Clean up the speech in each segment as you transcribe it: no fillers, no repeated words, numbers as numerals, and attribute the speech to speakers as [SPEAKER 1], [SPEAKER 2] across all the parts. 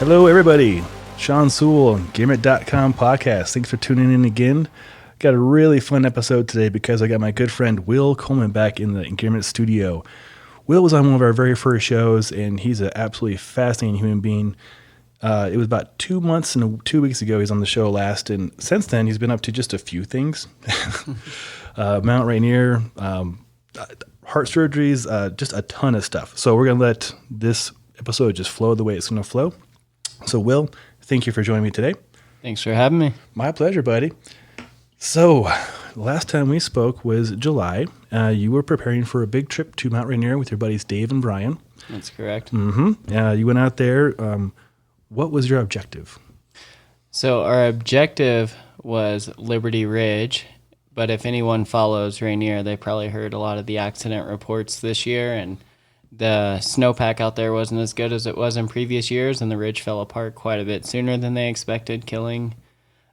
[SPEAKER 1] Hello, everybody. Sean Sewell, Engearment.com podcast. Thanks for tuning in again. Got a really fun episode today because I got my good friend Will Coleman back in the Engearment studio. Will was on one of our very first shows, and he's an absolutely fascinating human being. It was about 2 months and 2 weeks ago he's on the show last, and since then he's been up to just a few things. Mount Rainier, heart surgeries, just a ton of stuff. So we're going to let this episode just flow the way it's going to flow. So Will, thank you for joining me today.
[SPEAKER 2] Thanks for having me.
[SPEAKER 1] My pleasure, buddy. So last time we spoke was July. You were preparing for a big trip to Mount Rainier with your buddies Dave and Brian.
[SPEAKER 2] That's correct.
[SPEAKER 1] Mm-hmm. You went out there. What was your objective?
[SPEAKER 2] So our objective was Liberty Ridge, but if anyone follows Rainier, they probably heard a lot of the accident reports this year, and the snowpack out there wasn't as good as it was in previous years, and the ridge fell apart quite a bit sooner than they expected, killing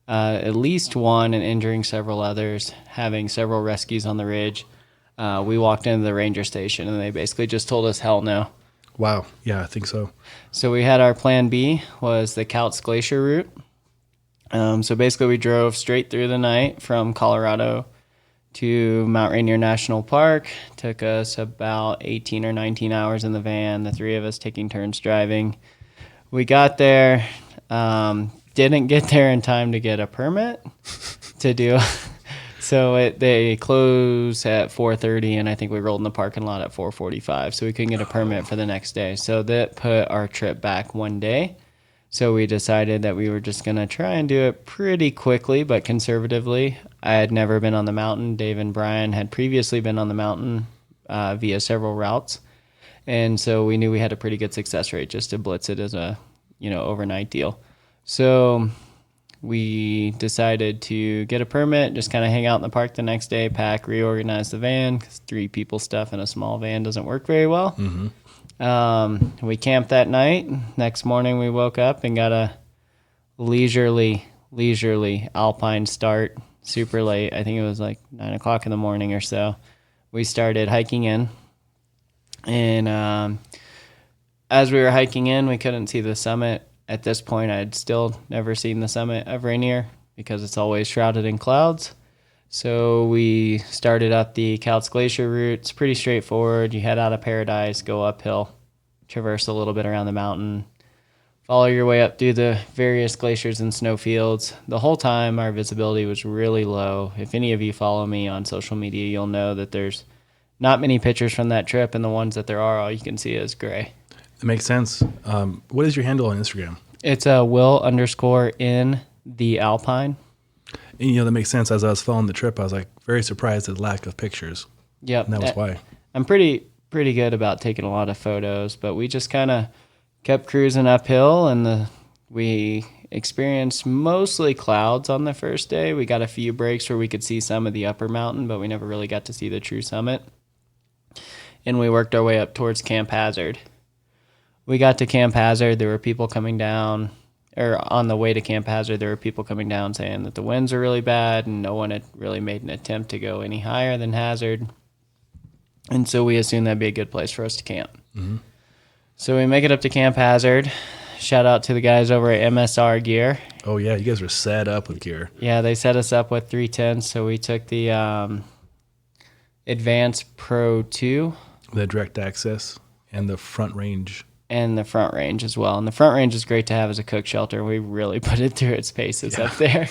[SPEAKER 2] at least one and injuring several others, having several rescues on the ridge. We walked into the ranger station, and they basically just told us hell no.
[SPEAKER 1] Wow. Yeah, I think so.
[SPEAKER 2] So we had our plan B, was the Couts Glacier route. So basically we drove straight through the night from Colorado to Mount Rainier National Park. Took us about 18 or 19 hours in the van, the three of us taking turns driving. We got there, didn't get there in time to get a permit to do. So they close at 4:30, and I think we rolled in the parking lot at 4:45, so we couldn't get a permit for the next day. So that put our trip back one day. So we decided that we were just going to try and do it pretty quickly, but conservatively. I had never been on the mountain. Dave and Brian had previously been on the mountain via several routes. And so we knew we had a pretty good success rate just to blitz it as a, overnight deal. So we decided to get a permit, just kind of hang out in the park the next day, pack, reorganize the van, because 3 people stuff in a small van doesn't work very well. Mm-hmm. We camped that night. Next morning we woke up and got a leisurely alpine start, super late. I think it was like 9 o'clock in the morning or so. We started hiking in, and as we were hiking in, we couldn't see the summit. At this point, I'd still never seen the summit of Rainier because it's always shrouded in clouds. So we started up the Couts Glacier route. It's pretty straightforward. You head out of Paradise, go uphill, traverse a little bit around the mountain, follow your way up through the various glaciers and snowfields. The whole time, our visibility was really low. If any of you follow me on social media, you'll know that there's not many pictures from that trip, and the ones that there are, all you can see is gray.
[SPEAKER 1] That makes sense. What is your handle on Instagram? It's
[SPEAKER 2] Will_in the alpine.
[SPEAKER 1] And, that makes sense. As I was following the trip, I was very surprised at the lack of pictures.
[SPEAKER 2] Yep.
[SPEAKER 1] And that was why.
[SPEAKER 2] I'm pretty good about taking a lot of photos, but we just kind of kept cruising uphill, and we experienced mostly clouds on the first day. We got a few breaks where we could see some of the upper mountain, but we never really got to see the true summit. And we worked our way up towards Camp Hazard. We got to Camp Hazard. There were people coming down, or on the way to Camp Hazard, there were people coming down saying that the winds are really bad, and no one had really made an attempt to go any higher than Hazard. And so we assumed that'd be a good place for us to camp. Mm-hmm. So we make it up to Camp Hazard. Shout out to the guys over at MSR Gear.
[SPEAKER 1] Oh, yeah. You guys were set up with gear.
[SPEAKER 2] Yeah, they set us up with 3 tents. So we took the Advanced Pro 2.
[SPEAKER 1] The direct access and the front range.
[SPEAKER 2] And the front range as well. And the front range is great to have as a cook shelter. We really put it through its paces up there.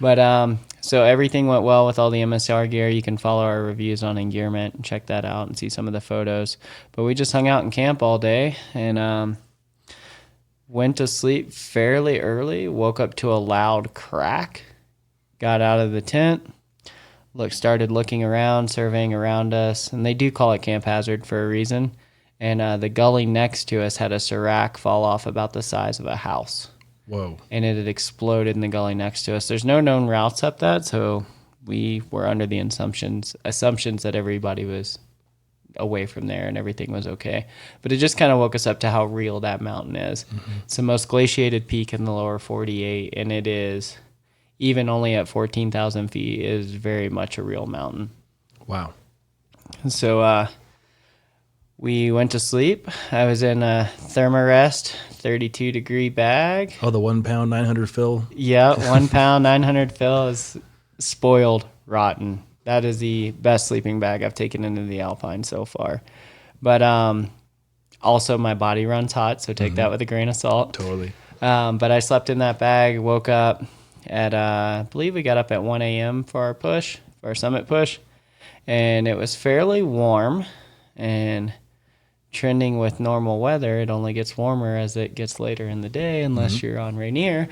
[SPEAKER 2] But so everything went well with all the MSR gear. You can follow our reviews on Engearment and check that out and see some of the photos. But we just hung out in camp all day and went to sleep fairly early. Woke up to a loud crack. Got out of the tent. Started looking around, surveying around us. And they do call it Camp Hazard for a reason. And the gully next to us had a serac fall off about the size of a house.
[SPEAKER 1] Whoa.
[SPEAKER 2] And it had exploded in the gully next to us. There's no known routes up that, so we were under the assumptions that everybody was away from there and everything was okay. But it just kind of woke us up to how real that mountain is. Mm-hmm. It's the most glaciated peak in the lower 48, and it is, even only at 14,000 feet, is very much a real mountain.
[SPEAKER 1] Wow.
[SPEAKER 2] So We went to sleep. I was in a Thermarest 32-degree bag.
[SPEAKER 1] Oh, the 1 pound, 900 fill.
[SPEAKER 2] Yeah, 1 pound, 900 fill is spoiled, rotten. That is the best sleeping bag I've taken into the alpine so far. But also my body runs hot, so take that with a grain of salt.
[SPEAKER 1] Totally.
[SPEAKER 2] But I slept in that bag, woke up at, I believe we got up at 1 a.m. for our summit push. And it was fairly warm, and trending with normal weather, it only gets warmer as it gets later in the day, unless you're on Rainier.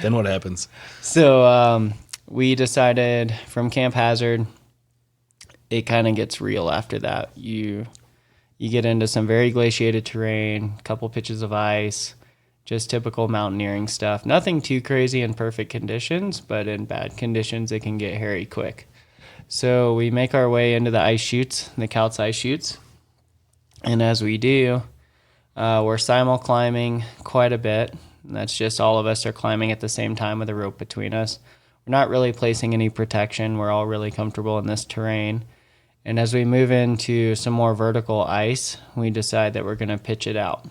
[SPEAKER 1] Then what happens?
[SPEAKER 2] So we decided from Camp Hazard, it kind of gets real after that. You get into some very glaciated terrain, a couple pitches of ice, just typical mountaineering stuff. Nothing too crazy in perfect conditions, but in bad conditions, it can get hairy quick. So we make our way into the ice chutes, the Couts ice chutes. And as we do, we're simul climbing quite a bit. And that's just all of us are climbing at the same time with a rope between us. We're not really placing any protection. We're all really comfortable in this terrain. And as we move into some more vertical ice, we decide that we're going to pitch it out.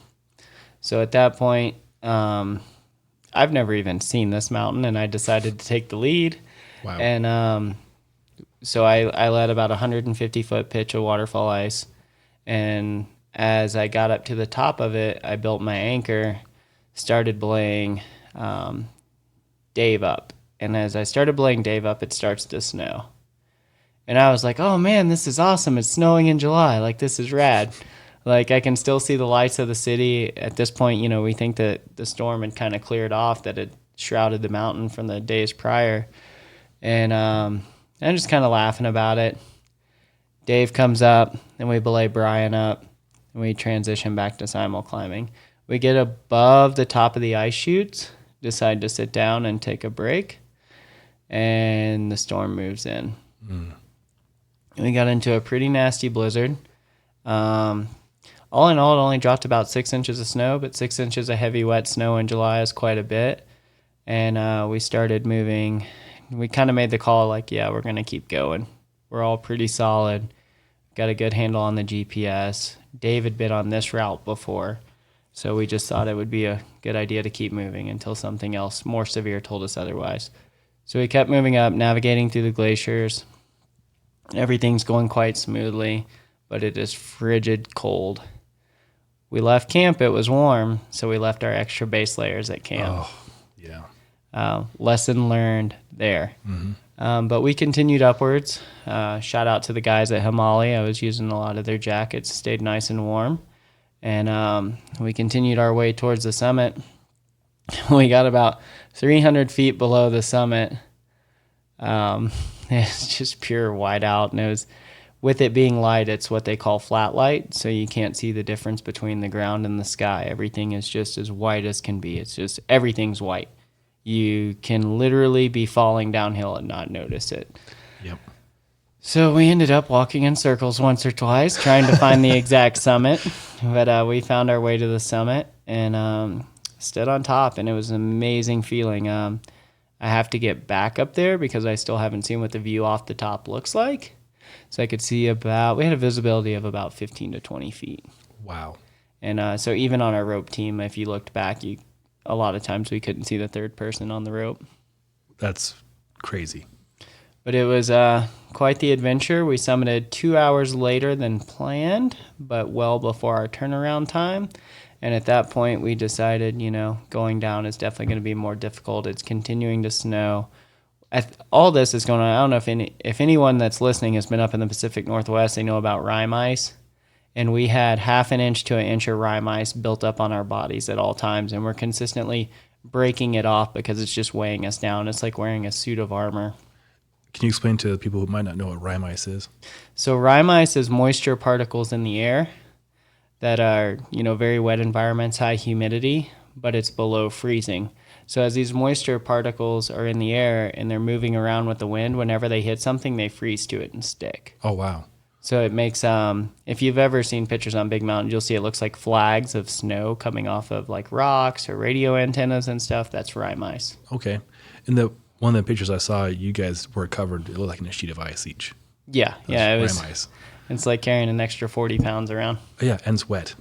[SPEAKER 2] So at that point, I've never even seen this mountain, and I decided to take the lead.
[SPEAKER 1] Wow.
[SPEAKER 2] And so I led about 150-foot pitch of waterfall ice. And as I got up to the top of it, I built my anchor, started belaying Dave up. And as I started belaying Dave up, it starts to snow. And I was like, oh, man, this is awesome. It's snowing in July. Like, this is rad. Like, I can still see the lights of the city. At this point, we think that the storm had kind of cleared off, that it shrouded the mountain from the days prior. And I'm just kind of laughing about it. Dave comes up, and we belay Brian up, and we transition back to simul climbing. We get above the top of the ice chutes, decide to sit down and take a break, and the storm moves in. And we got into a pretty nasty blizzard. All in all, it only dropped about 6 inches of snow, but 6 inches of heavy, wet snow in July is quite a bit. And we started moving. We kind of made the call like, yeah, we're going to keep going. We're all pretty solid. Got a good handle on the GPS. Dave had been on this route before, so we just thought it would be a good idea to keep moving until something else more severe told us otherwise. So we kept moving up, navigating through the glaciers. Everything's going quite smoothly, but it is frigid cold. We left camp, it was warm, so we left our extra base layers at camp.
[SPEAKER 1] Oh, yeah.
[SPEAKER 2] Lesson learned there. But we continued upwards. Shout out to the guys at Himali. I was using a lot of their jackets, stayed nice and warm. And we continued our way towards the summit. We got about 300 feet below the summit. It's just pure whiteout. And it was, with it being light, it's what they call flat light. So you can't see the difference between the ground and the sky. Everything is just as white as can be. It's just, everything's white. You can literally be falling downhill and not notice it.
[SPEAKER 1] Yep.
[SPEAKER 2] So we ended up walking in circles once or twice, trying to find the exact summit. But we found our way to the summit and stood on top, and it was an amazing feeling. I have to get back up there because I still haven't seen what the view off the top looks like. So I could see we had a visibility of about 15 to 20 feet.
[SPEAKER 1] Wow.
[SPEAKER 2] And so even on our rope team, if you looked back, a lot of times we couldn't see the third person on the rope.
[SPEAKER 1] That's crazy.
[SPEAKER 2] But it was quite the adventure. We summited 2 hours later than planned, but well before our turnaround time. And at that point, we decided, going down is definitely going to be more difficult. It's continuing to snow. All this is going on. I don't know if anyone that's listening has been up in the Pacific Northwest, they know about rime ice. And we had 1/2 inch to 1 inch of rime ice built up on our bodies at all times. And we're consistently breaking it off because it's just weighing us down. It's like wearing a suit of armor.
[SPEAKER 1] Can you explain to the people who might not know what rime ice is?
[SPEAKER 2] So rime ice is moisture particles in the air that are, very wet environments, high humidity, but it's below freezing. So as these moisture particles are in the air and they're moving around with the wind, whenever they hit something, they freeze to it and stick.
[SPEAKER 1] Oh, wow.
[SPEAKER 2] So it makes, if you've ever seen pictures on big mountains, you'll see it looks like flags of snow coming off of like rocks or radio antennas and stuff. That's rime ice.
[SPEAKER 1] Okay. And one of the pictures I saw, you guys were covered, it looked like in a sheet of ice each.
[SPEAKER 2] Yeah. It was
[SPEAKER 1] rime ice.
[SPEAKER 2] It's like carrying an extra 40 pounds around.
[SPEAKER 1] Yeah, and it's wet.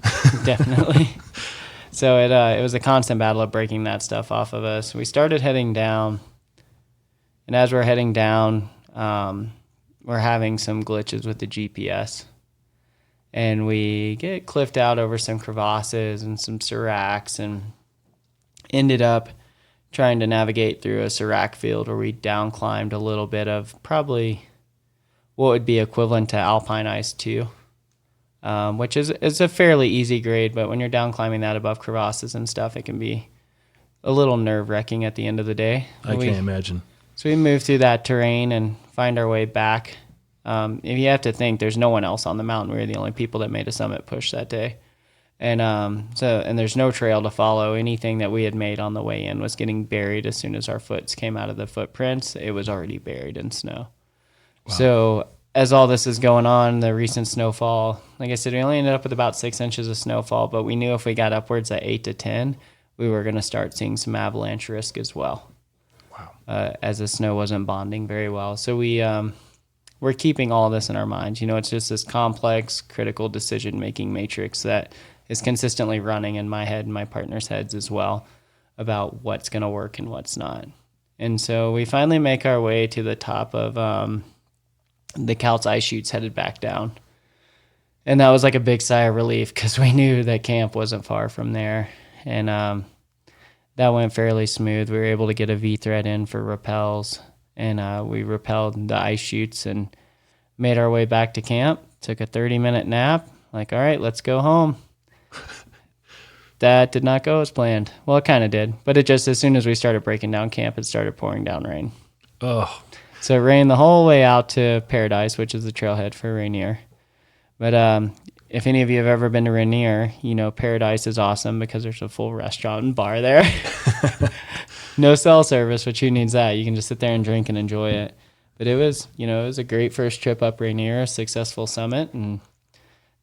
[SPEAKER 2] Definitely. So it was a constant battle of breaking that stuff off of us. We started heading down, and as we're heading down, we're having some glitches with the GPS. And we get cliffed out over some crevasses and some seracs, and ended up trying to navigate through a serac field where we down climbed a little bit of probably what would be equivalent to alpine ice 2, which is a fairly easy grade, but when you're down climbing that above crevasses and stuff, it can be a little nerve-wracking at the end of the day.
[SPEAKER 1] I can't imagine.
[SPEAKER 2] So we moved through that terrain and find our way back. If you have to think, there's no one else on the mountain. We were the only people that made a summit push that day. And and there's no trail to follow. Anything that we had made on the way in was getting buried as soon as our foots came out of the footprints. It was already buried in snow. Wow. So as all this is going on, the recent snowfall, like I said, we only ended up with about 6 inches of snowfall, but we knew if we got upwards at 8 to 10, we were going to start seeing some avalanche risk as well. Wow. As the snow wasn't bonding very well. So we're keeping all this in our minds. It's just this complex, critical decision-making matrix that is consistently running in my head and my partner's heads as well about what's going to work and what's not. And so we finally make our way to the top of the Couts ice chutes headed back down. And that was like a big sigh of relief because we knew that camp wasn't far from there. And that went fairly smooth. We were able to get a V-thread in for rappels, and we rappelled the ice chutes and made our way back to camp. Took a 30-minute nap. Like, all right, let's go home. That did not go as planned. Well, it kind of did, but it just, as soon as we started breaking down camp, it started pouring down rain.
[SPEAKER 1] Oh.
[SPEAKER 2] So it rained the whole way out to Paradise, which is the trailhead for Rainier. But if any of you have ever been to Rainier, Paradise is awesome because there's a full restaurant and bar there. No cell service, which who needs that? You can just sit there and drink and enjoy it. But it was a great first trip up Rainier, a successful summit, and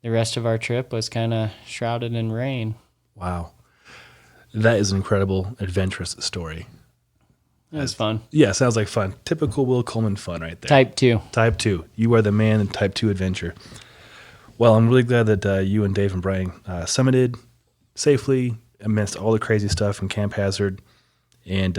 [SPEAKER 2] the rest of our trip was kind of shrouded in rain.
[SPEAKER 1] Wow. That is an incredible, adventurous story.
[SPEAKER 2] It was fun.
[SPEAKER 1] Yeah, sounds like fun. Typical Will Coleman fun right there.
[SPEAKER 2] Type 2.
[SPEAKER 1] Type 2. You are the man in Type 2 adventure. Well, I'm really glad that you and Dave and Brian summited safely amidst all the crazy stuff and Camp Hazard. And,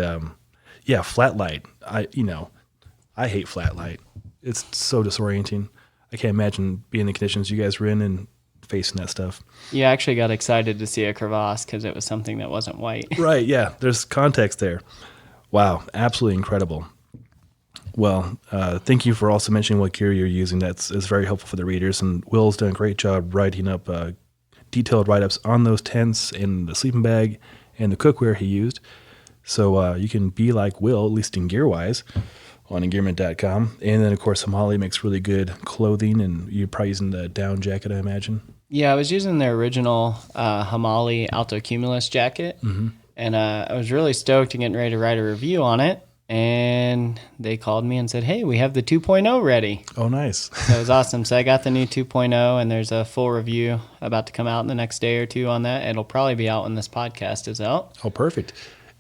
[SPEAKER 1] flat light. I hate flat light. It's so disorienting. I can't imagine being in the conditions you guys were in and facing that stuff.
[SPEAKER 2] You actually got excited to see a crevasse because it was something that wasn't white.
[SPEAKER 1] Right, yeah. There's context there. Wow, absolutely incredible. Well, thank you for also mentioning what gear you're using. That's very helpful for the readers. And Will's done a great job writing up detailed write-ups on those tents and the sleeping bag and the cookware he used. So you can be like Will, at least in gear-wise, on Engearment.com. And then, of course, Hamali makes really good clothing, and you're probably using the down jacket, I imagine.
[SPEAKER 2] Yeah, I was using their original Hamali Alto Cumulus jacket, and I was really stoked and getting ready to write a review on it, and they called me and said, hey, we have the 2.0 ready.
[SPEAKER 1] Oh, nice.
[SPEAKER 2] So it was awesome. So I got the new 2.0, and there's a full review about to come out in the next day or two on that. It'll probably be out when this podcast is out.
[SPEAKER 1] Oh, perfect.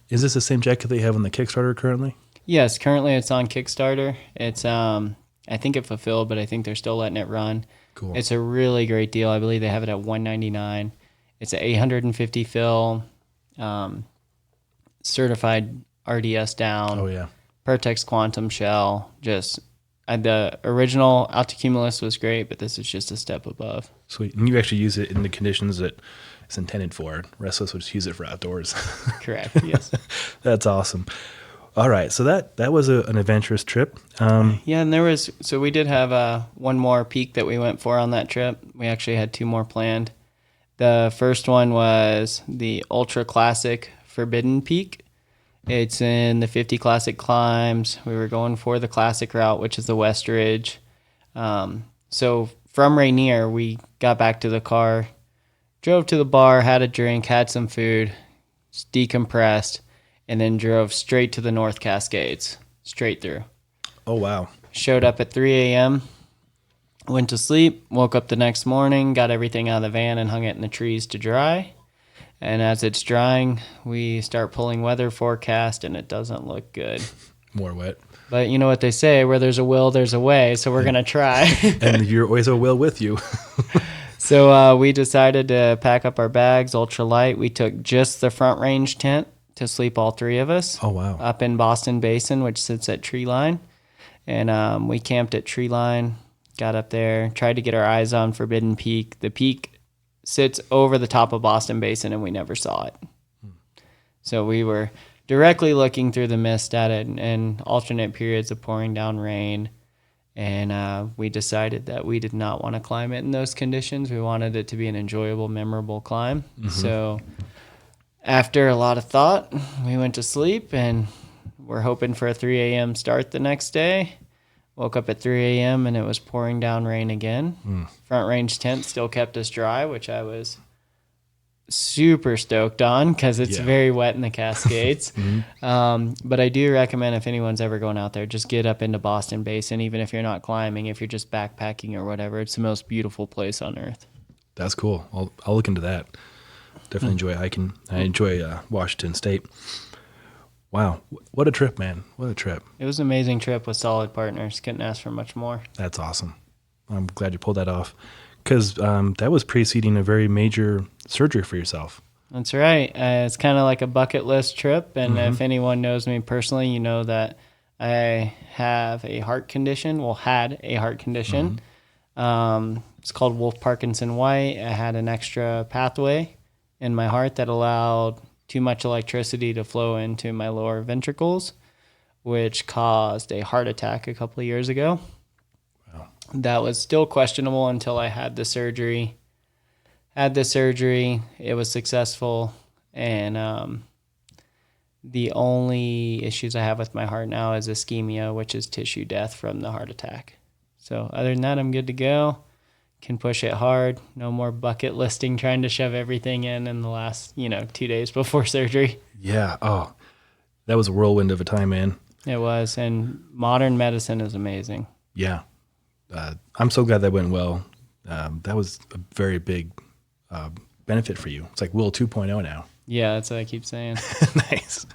[SPEAKER 1] Is this the same jacket that you have on the Kickstarter currently?
[SPEAKER 2] Yes, currently it's on Kickstarter. It's I think it fulfilled, but I think they're still letting it run.
[SPEAKER 1] Cool.
[SPEAKER 2] It's a really great deal. I believe they have it at $199. It's an 850 fill, certified RDS down.
[SPEAKER 1] Oh yeah.
[SPEAKER 2] Pertex Quantum shell. Just the original Altocumulus was great, but this is just a step above.
[SPEAKER 1] Sweet. And you actually use it in the conditions that it's intended for. Restless would just use it for outdoors.
[SPEAKER 2] Correct. Yes.
[SPEAKER 1] That's awesome. All right, so that was an adventurous trip.
[SPEAKER 2] Yeah, and we did have one more peak that we went for on that trip. We actually had two more planned. The first one was the Ultra Classic Forbidden Peak. It's in the 50 Classic climbs. We were going for the classic route, which is the West Ridge. So from Rainier, we got back to the car, drove to the bar, had a drink, had some food, decompressed, and then drove straight to the North Cascades, straight through.
[SPEAKER 1] Oh, wow.
[SPEAKER 2] Showed up at 3 a.m., went to sleep, woke up the next morning, got everything out of the van and hung it in the trees to dry. And as it's drying, we start pulling weather forecast, and it doesn't look good.
[SPEAKER 1] More wet.
[SPEAKER 2] But you know what they say, where there's a will, there's a way. So we're going to try.
[SPEAKER 1] And you're always a will with you.
[SPEAKER 2] So we decided to pack up our bags, ultralight. We took just the front range tent to sleep, all three of us.
[SPEAKER 1] Oh, wow.
[SPEAKER 2] Up in Boston Basin, which sits at Tree Line. And we camped at Tree Line, got up there, tried to get our eyes on Forbidden Peak. The peak sits over the top of Boston Basin, and we never saw it. So we were directly looking through the mist at it and alternate periods of pouring down rain. And we decided that we did not want to climb it in those conditions. We wanted it to be an enjoyable, memorable climb. Mm-hmm. So after a lot of thought, we went to sleep, and we're hoping for a 3 a.m. start the next day. Woke up at 3 a.m. and it was pouring down rain again. Front range tent still kept us dry, which I was super stoked on because it's very wet in the Cascades. But I do recommend, if anyone's ever going out there, just get up into Boston Basin, even if you're not climbing, if you're just backpacking or whatever. It's the most beautiful place on earth.
[SPEAKER 1] That's cool. I'll look into that. Definitely enjoy hiking. I enjoy Washington State. Wow. What a trip, man. What a trip.
[SPEAKER 2] It was an amazing trip with solid partners. Couldn't ask for much more.
[SPEAKER 1] That's awesome. I'm glad you pulled that off. Because that was preceding a very major surgery for yourself.
[SPEAKER 2] That's right. It's kind of like a bucket list trip. And if anyone knows me personally, you know that I have a heart condition. Well, had a heart condition. It's called Wolff-Parkinson-White. I had an extra pathway in my heart that allowed too much electricity to flow into my lower ventricles, which caused a heart attack a couple of years ago. That was still questionable until I had the surgery. It was successful. And the only issues I have with my heart now is ischemia, which is tissue death from the heart attack. So other than that, I'm good to go. Can push it hard. No more bucket listing, trying to shove everything in the last, 2 days before surgery.
[SPEAKER 1] Yeah. Oh, that was a whirlwind of a time, man.
[SPEAKER 2] It was. And modern medicine is amazing.
[SPEAKER 1] Yeah. I'm so glad that went well. That was a very big benefit for you. It's like Will 2.0 now.
[SPEAKER 2] Yeah, that's what I keep saying.
[SPEAKER 1] Nice.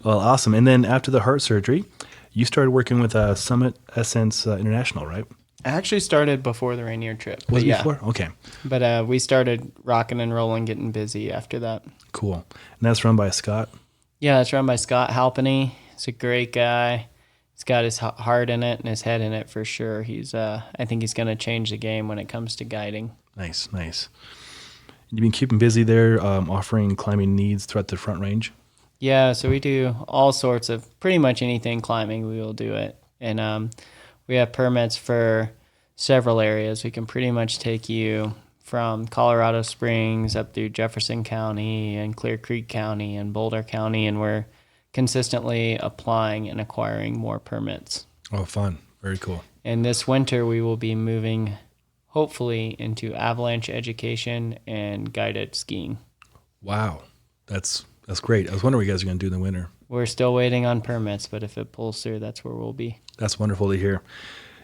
[SPEAKER 1] Well, awesome. And then after the heart surgery, you started working with Summit Essence International, right?
[SPEAKER 2] I actually started before the Rainier trip.
[SPEAKER 1] Was it before? Okay.
[SPEAKER 2] But we started rocking and rolling, getting busy after that.
[SPEAKER 1] Cool. And that's run by Scott?
[SPEAKER 2] Yeah, it's run by Scott Halpenny. He's a great guy. He's got his heart in it and his head in it for sure. I think he's going to change the game when it comes to guiding.
[SPEAKER 1] Nice. You've been keeping busy there, offering climbing needs throughout the Front Range?
[SPEAKER 2] Yeah, so we do all sorts of pretty much anything climbing, we will do it. And we have permits for several areas. We can pretty much take you from Colorado Springs up through Jefferson County and Clear Creek County and Boulder County, and we're consistently applying and acquiring more permits.
[SPEAKER 1] Oh, fun. Very cool.
[SPEAKER 2] And this winter we will be moving hopefully into avalanche education and guided skiing.
[SPEAKER 1] Wow. That's great. I was wondering what you guys are going to do in the winter.
[SPEAKER 2] We're still waiting on permits, but if it pulls through, that's where we'll be.
[SPEAKER 1] That's wonderful to hear.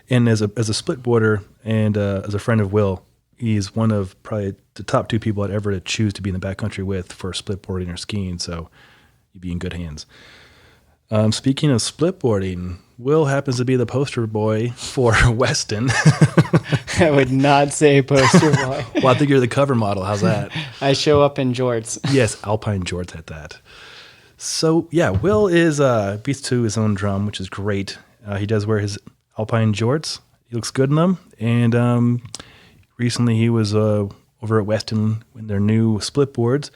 [SPEAKER 1] And as a splitboarder and as a friend of Will, he's one of probably the top two people I'd ever to choose to be in the backcountry with for splitboarding or skiing. So you'd be in good hands. Speaking of splitboarding, Will happens to be the poster boy for Weston.
[SPEAKER 2] I would not say poster boy.
[SPEAKER 1] Well, I think you're the cover model. How's that?
[SPEAKER 2] I show up in jorts.
[SPEAKER 1] Yes, alpine jorts at that. So, yeah, Will is beats to his own drum, which is great. He does wear his alpine jorts. He looks good in them. And recently he was over at Weston in their new Splitboards.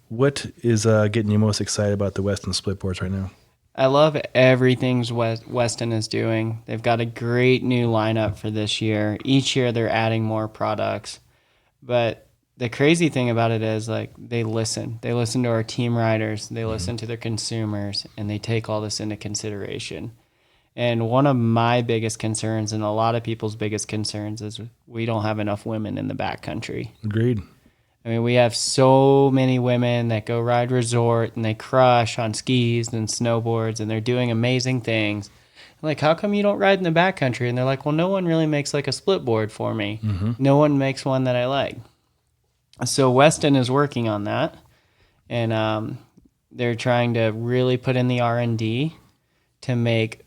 [SPEAKER 1] What is getting you most excited about the Weston Splitboards right now?
[SPEAKER 2] I love everything Weston is doing. They've got a great new lineup for this year. Each year they're adding more products. But the crazy thing about it is, like, they listen. They listen to our team riders. They listen to their consumers, and they take all this into consideration. And one of my biggest concerns, and a lot of people's biggest concerns, is we don't have enough women in the backcountry.
[SPEAKER 1] Agreed.
[SPEAKER 2] I mean, we have so many women that go ride resort and they crush on skis and snowboards and they're doing amazing things. Like, how come you don't ride in the backcountry? And they're like, well, no one really makes like a split board for me. No one makes one that I like. So Weston is working on that, and they're trying to really put in the R&D to make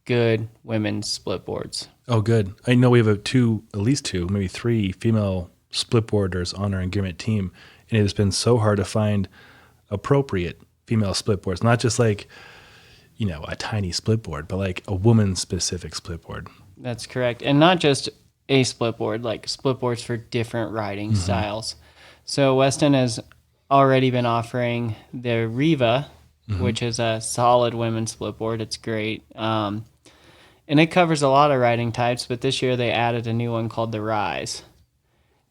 [SPEAKER 2] good women's split boards.
[SPEAKER 1] Oh, good. I know we have at least two, maybe three female splitboarders on our Engearment team, and it has been so hard to find appropriate female splitboards, not just like, a tiny splitboard, but like a woman-specific splitboard.
[SPEAKER 2] That's correct. And not just a splitboard, like splitboards for different riding styles. So Weston has already been offering the Riva, which is a solid women's splitboard. It's great. And it covers a lot of riding types, but this year they added a new one called the Rise.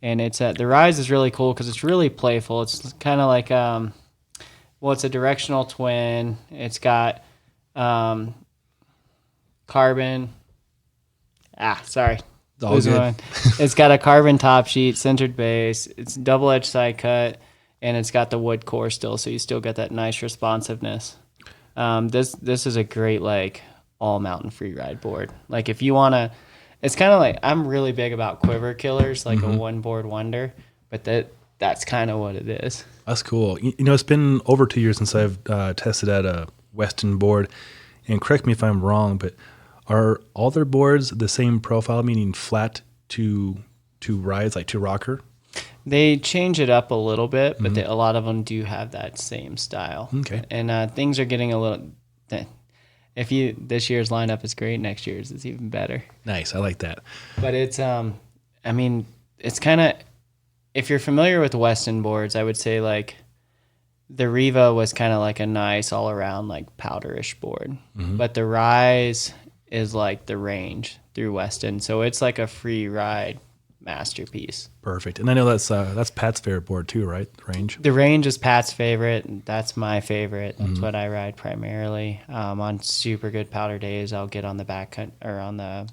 [SPEAKER 2] And the Rise is really cool because it's really playful. It's kind of like, it's a directional twin. It's got carbon. Sorry.
[SPEAKER 1] All good.
[SPEAKER 2] It's got a carbon top sheet, centered base. It's double-edged side cut, and it's got the wood core still, so you still get that nice responsiveness. This is a great all mountain free ride board. Like if you want to, it's kind of like, I'm really big about quiver killers, like a one board wonder, but that's kind of what it is.
[SPEAKER 1] That's cool. It's been over 2 years since I've tested out a Weston board, and correct me if I'm wrong, but are all their boards the same profile, meaning flat to rides, like to rocker?
[SPEAKER 2] They change it up a little bit, but a lot of them do have that same style.
[SPEAKER 1] Okay.
[SPEAKER 2] And things are getting a little. This year's lineup is great, next year's is even better.
[SPEAKER 1] Nice, I like that.
[SPEAKER 2] But it's it's kind of, if you're familiar with Weston boards, I would say like the Riva was kind of like a nice all around like powderish board, but the Rise is like the range through Weston, so it's like a free ride masterpiece.
[SPEAKER 1] Perfect. And I know that's Pat's favorite board too, right? Range.
[SPEAKER 2] The Range is Pat's favorite. And that's my favorite. That's what I ride primarily. On super good powder days, I'll get on the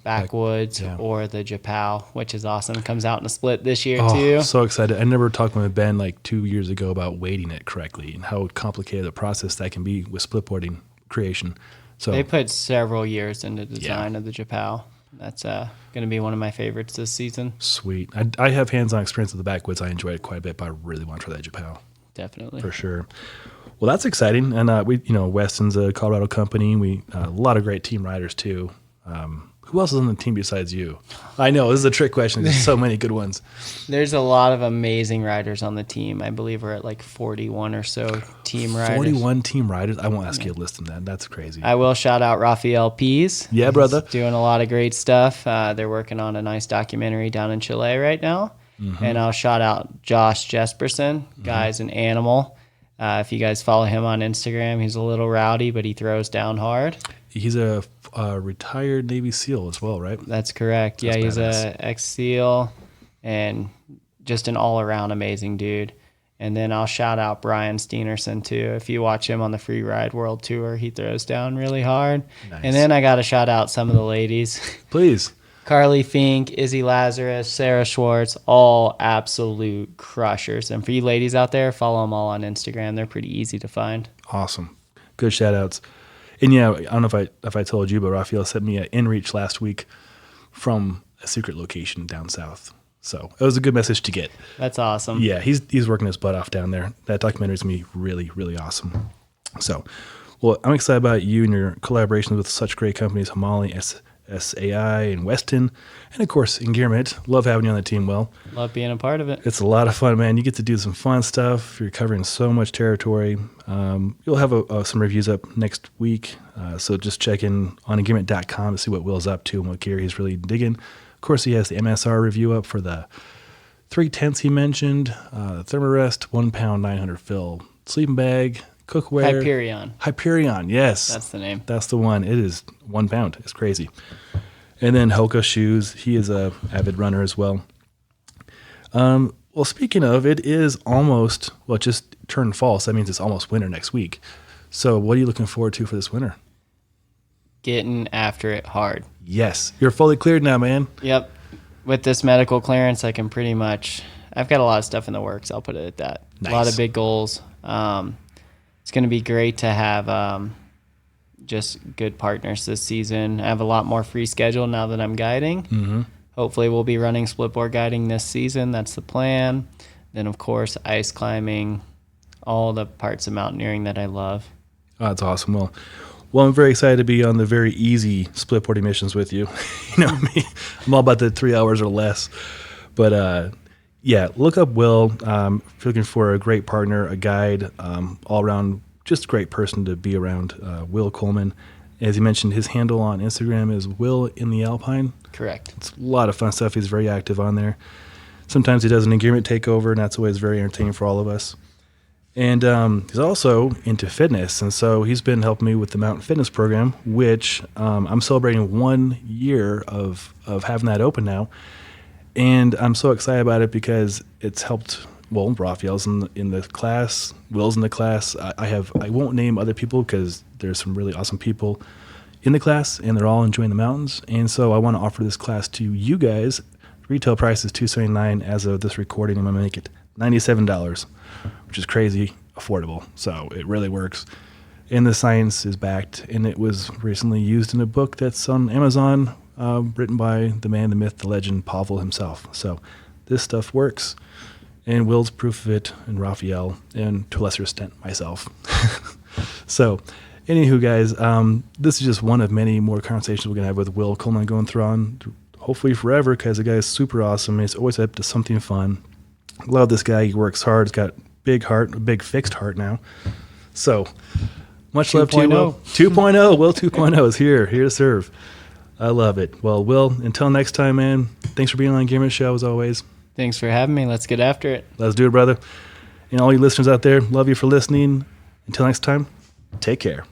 [SPEAKER 2] backwoods or the Japal, which is awesome. It comes out in a split this year too.
[SPEAKER 1] So excited! I never talked with Ben like 2 years ago about weighting it correctly and how complicated a process that can be with splitboarding creation. So
[SPEAKER 2] they put several years into the design of the Japal. That's going to be one of my favorites this season.
[SPEAKER 1] Sweet. I have hands-on experience with the backwoods. I enjoy it quite a bit, but I really want to try that Japal.
[SPEAKER 2] Definitely.
[SPEAKER 1] For sure. Well, that's exciting. And Weston's a Colorado company. We a lot of great team riders too. Who else is on the team besides you? I know, this is a trick question. There's so many good ones.
[SPEAKER 2] There's a lot of amazing riders on the team. I believe we're at like 41 or so team riders.
[SPEAKER 1] 41 team riders? I won't ask you to list them then. That's crazy.
[SPEAKER 2] I will shout out Rafael Pease.
[SPEAKER 1] Yeah, brother.
[SPEAKER 2] He's doing a lot of great stuff. They're working on a nice documentary down in Chile right now. And I'll shout out Josh Jesperson. Guy's an animal. If you guys follow him on Instagram, he's a little rowdy, but he throws down hard.
[SPEAKER 1] He's a retired Navy SEAL as well, right?
[SPEAKER 2] That's correct. That's he's a ex-SEAL and just an all-around amazing dude. And then I'll shout out Brian Steenerson too. If you watch him on the Free Ride World Tour, he throws down really hard. Nice. And then I got to shout out some of the ladies.
[SPEAKER 1] Please.
[SPEAKER 2] Carly Fink, Izzy Lazarus, Sarah Schwartz, all absolute crushers. And for you ladies out there, follow them all on Instagram. They're pretty easy to find.
[SPEAKER 1] Awesome. Good shout outs. And yeah, I don't know if I told you, but Rafael sent me an inReach last week from a secret location down south. So it was a good message to get.
[SPEAKER 2] That's awesome.
[SPEAKER 1] Yeah, he's working his butt off down there. That documentary is going to be really, really awesome. So, well, I'm excited about you and your collaborations with such great companies, Hamali, SAI, and Weston, and of course, Engearment. Love having you on the team, Will.
[SPEAKER 2] Love being a part of it.
[SPEAKER 1] It's a lot of fun, man. You get to do some fun stuff. You're covering so much territory. You'll have some reviews up next week, so just check in on Engearment.com to see what Will's up to and what gear he's really digging. Of course, he has the MSR review up for the 310s he mentioned, Thermarest, 1 pound, 900 fill, sleeping bag, cookware. Hyperion, yes.
[SPEAKER 2] That's the name.
[SPEAKER 1] That's the one. It is 1 pound. It's crazy. And then Hoka shoes. He is a avid runner as well. Well, speaking of, it is almost, it just turned fall, so that means it's almost winter next week. So what are you looking forward to for this winter?
[SPEAKER 2] Getting after it hard.
[SPEAKER 1] Yes. You're fully cleared now, man.
[SPEAKER 2] Yep. With this medical clearance, I can pretty much, I've got a lot of stuff in the works. I'll put it at that. Nice. A lot of big goals. It's going to be great to have just good partners this season. I have a lot more free schedule now that I'm guiding. Mm-hmm. Hopefully we'll be running splitboard guiding this season. That's the plan. Then, of course, ice climbing, all the parts of mountaineering that I love.
[SPEAKER 1] Oh, that's awesome. Well, Well, I'm very excited to be on the very easy splitboarding missions with you. You know me, I'm all about the 3 hours or less. But yeah, look up Will. If you're looking for a great partner, a guide, all around, just a great person to be around. Will Coleman, as he mentioned, his handle on Instagram is Will in the Alpine.
[SPEAKER 2] Correct.
[SPEAKER 1] It's a lot of fun stuff. He's very active on there. Sometimes he does an Engearment takeover, and that's always very entertaining for all of us. And he's also into fitness, and so he's been helping me with the Mountain Fitness program, which I'm celebrating 1 year of having that open now. And I'm so excited about it because it's helped. Well, Raphael's in the class, Will's in the class. I won't name other people because there's some really awesome people in the class, and they're all enjoying the mountains. And so I want to offer this class to you guys. Retail price is $279 as of this recording. I'm going to make it $97, which is crazy affordable. So it really works. And the science is backed, and it was recently used in a book that's on Amazon, written by the man, the myth, the legend, Pavel himself. So this stuff works. And Will's proof of it, and Raphael, and to a lesser extent, myself. So, anywho, guys, this is just one of many more conversations we're going to have with Will Coleman going through on, hopefully forever, because the guy is super awesome. He's always up to something fun. Love this guy. He works hard. He's got big heart, a big fixed heart now. So, much love to you, Will. 2.0. Will 2.0 is here to serve. I love it. Well, Will, until next time, man, thanks for being on the Engearment Show, as always.
[SPEAKER 2] Thanks for having me. Let's get after it.
[SPEAKER 1] Let's do it, brother. And all you listeners out there, love you for listening. Until next time, take care.